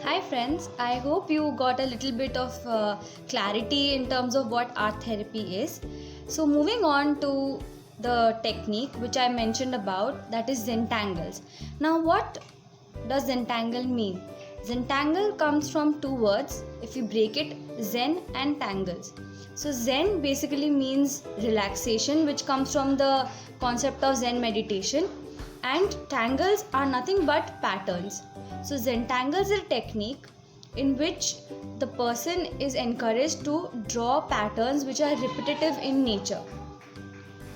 Hi friends, I hope you got a little bit of clarity in terms of what art therapy is. So moving on to the technique which I mentioned about, that is Zentangles. Now what does Zentangle mean? Zentangle comes from two words. If you break it, Zen and tangles. So Zen basically means relaxation, which comes from the concept of Zen meditation, and tangles are nothing but patterns. So Zentangle is a technique in which the person is encouraged to draw patterns which are repetitive in nature.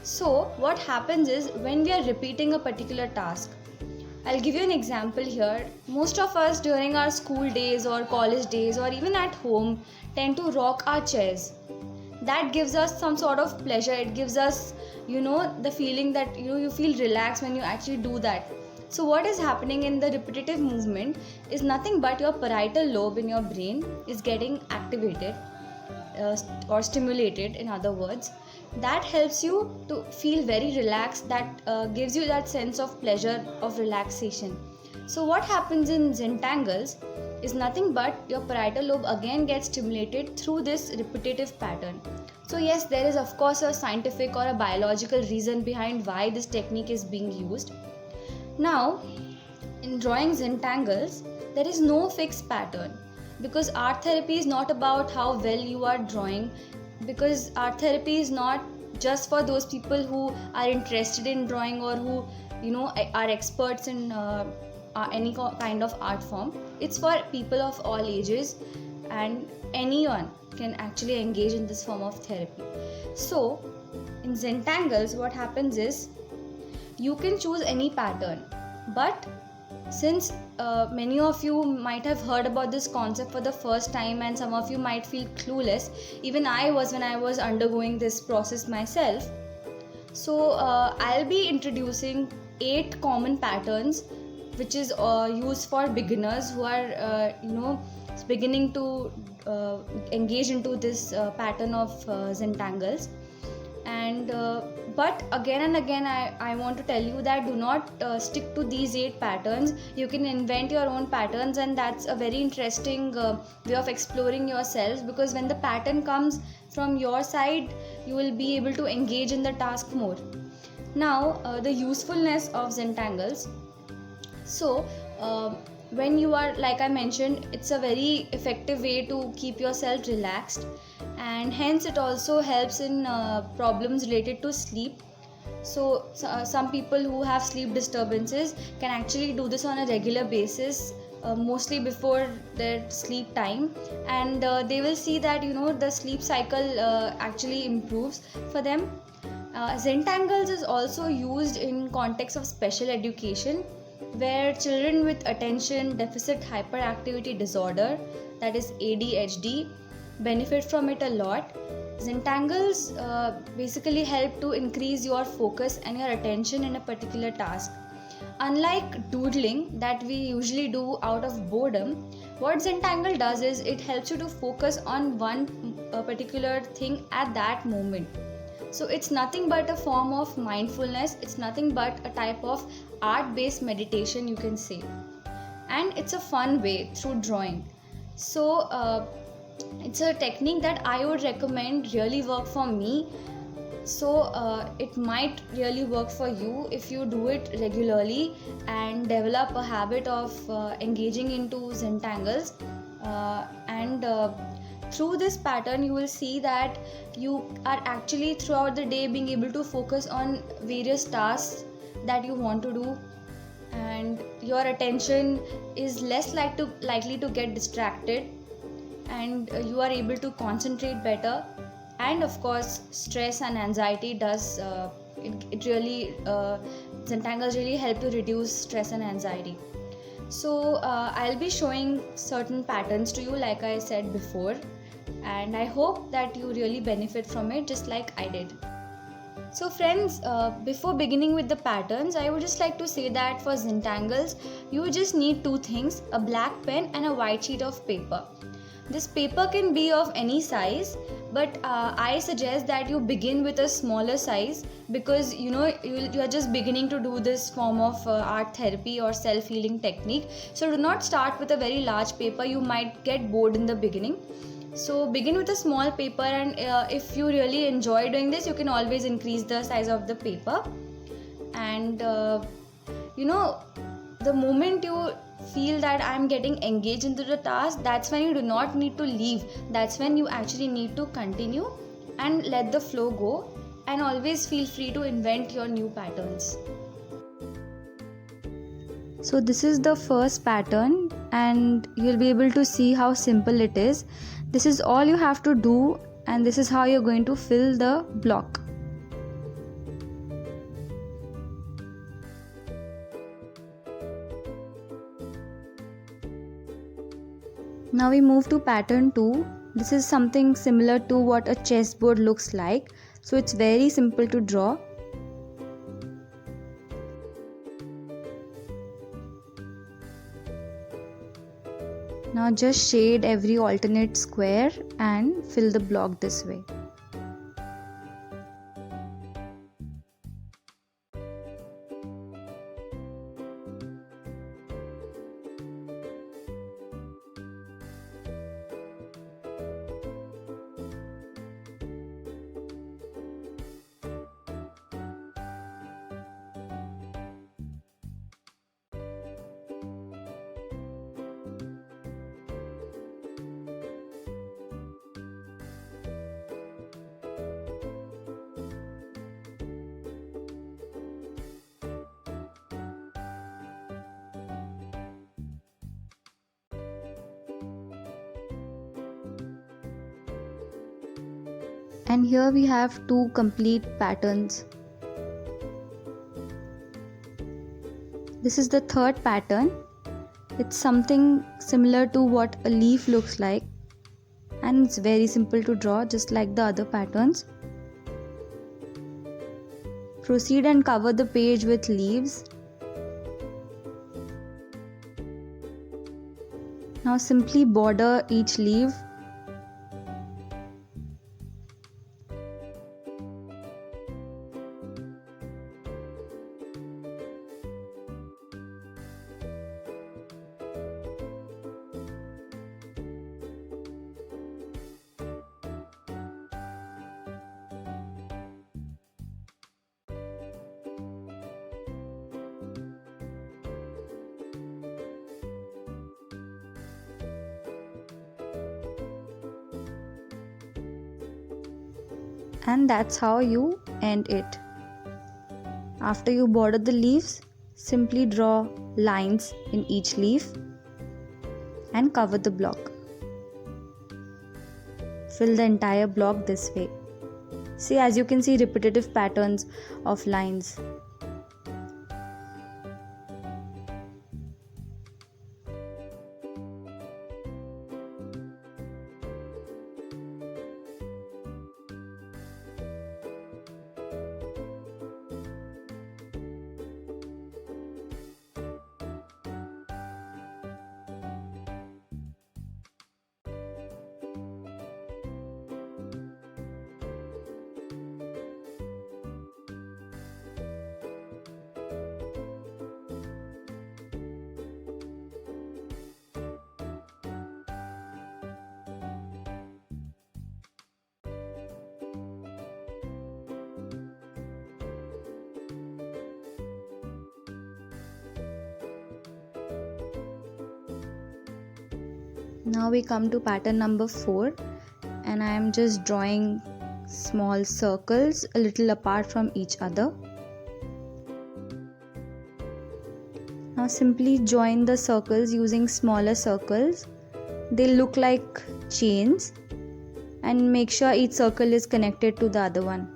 So what happens is, when we are repeating a particular task, I'll give you an example here. Most of us during our school days or college days or even at home tend to rock our chairs. That gives us some sort of pleasure. It gives us, the feeling that you feel relaxed when you actually do that. So what is happening in the repetitive movement is nothing but your parietal lobe in your brain is getting activated or stimulated, in other words. That helps you to feel very relaxed. That gives you that sense of pleasure, of relaxation. So what happens in Zentangles is nothing but your parietal lobe again gets stimulated through this repetitive pattern. So yes, there is of course a scientific or a biological reason behind why this technique is being used. Now, in drawing Zentangles, there is no fixed pattern, because art therapy is not about how well you are drawing, because art therapy is not just for those people who are interested in drawing or who are experts in any kind of art form. It's for people of all ages, and anyone can actually engage in this form of therapy. So in Zentangles, what happens is, you can choose any pattern, but since many of you might have heard about this concept for the first time and some of you might feel clueless, even I was when I was undergoing this process myself. So I'll be introducing 8 common patterns which is used for beginners who are beginning to engage into this pattern of Zentangles. And but again and again I want to tell you that do not stick to these 8 patterns. You can invent your own patterns, and that's a very interesting way of exploring yourself, because when the pattern comes from your side, you will be able to engage in the task more. Now the usefulness of Zentangles. So when you are, like I mentioned, it's a very effective way to keep yourself relaxed, and hence it also helps in problems related to sleep. So some people who have sleep disturbances can actually do this on a regular basis, mostly before their sleep time, and they will see that the sleep cycle actually improves for them. Zentangles is also used in context of special education, where children with attention deficit hyperactivity disorder, that is ADHD, benefit from it a lot. Zentangles basically help to increase your focus and your attention in a particular task. Unlike doodling that we usually do out of boredom, what Zentangle does is it helps you to focus on one particular thing at that moment. So it's nothing but a form of mindfulness, it's nothing but a type of art based meditation, you can say. And it's a fun way through drawing. So it's a technique that I would recommend really work for me. So it might really work for you if you do it regularly and develop a habit of engaging into Zentangles. And through this pattern, you will see that you are actually throughout the day being able to focus on various tasks that you want to do, and your attention is less likely to get distracted, and you are able to concentrate better. And of course, stress and anxiety does it really Zentangles really help to reduce stress and anxiety. So I'll be showing certain patterns to you, like I said before, and I hope that you really benefit from it just like I did. So friends, before beginning with the patterns, I would just like to say that for Zentangles, you just need 2 things: a black pen and a white sheet of paper. This paper can be of any size, but I suggest that you begin with a smaller size, because you are just beginning to do this form of art therapy or self healing technique. So do not start with a very large paper, you might get bored in the beginning. So begin with a small paper, and if you really enjoy doing this, you can always increase the size of the paper. And you know the moment you feel that I'm getting engaged into the task, that's when you do not need to leave. That's when you actually need to continue and let the flow go, and always feel free to invent your new patterns. So this is the first pattern, and you'll be able to see how simple it is. This is all you have to do, and this is how you're going to fill the block. Now we move to pattern 2. This is something similar to what a chessboard looks like. So it's very simple to draw. Now just shade every alternate square and fill the block this way. And here we have 2 complete patterns. This is the third pattern. It's something similar to what a leaf looks like, and it's very simple to draw, just like the other patterns. Proceed and cover the page with leaves. Now simply border each leaf. And that's how you end it. After you border the leaves, simply draw lines in each leaf and cover the block. Fill the entire block this way. See, as you can see, repetitive patterns of lines. Now we come to pattern number 4, and I am just drawing small circles a little apart from each other. Now simply join the circles using smaller circles. They look like chains, and make sure each circle is connected to the other one.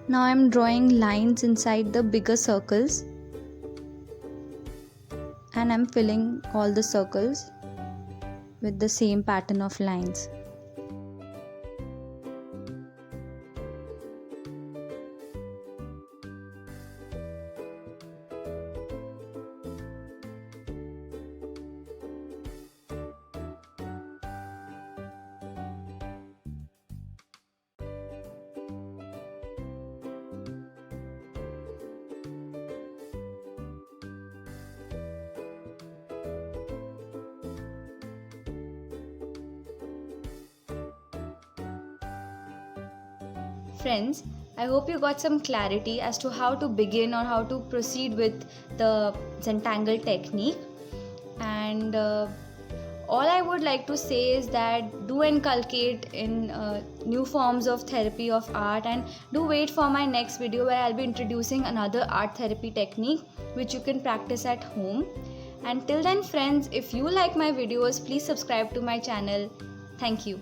Now I'm drawing lines inside the bigger circles and I'm filling all the circles with the same pattern of lines. Friends, I hope you got some clarity as to how to begin or how to proceed with the Zentangle technique. And all I would like to say is that do inculcate in new forms of therapy of art, and do wait for my next video where I'll be introducing another art therapy technique which you can practice at home. And till then, friends, if you like my videos, please subscribe to my channel. Thank you.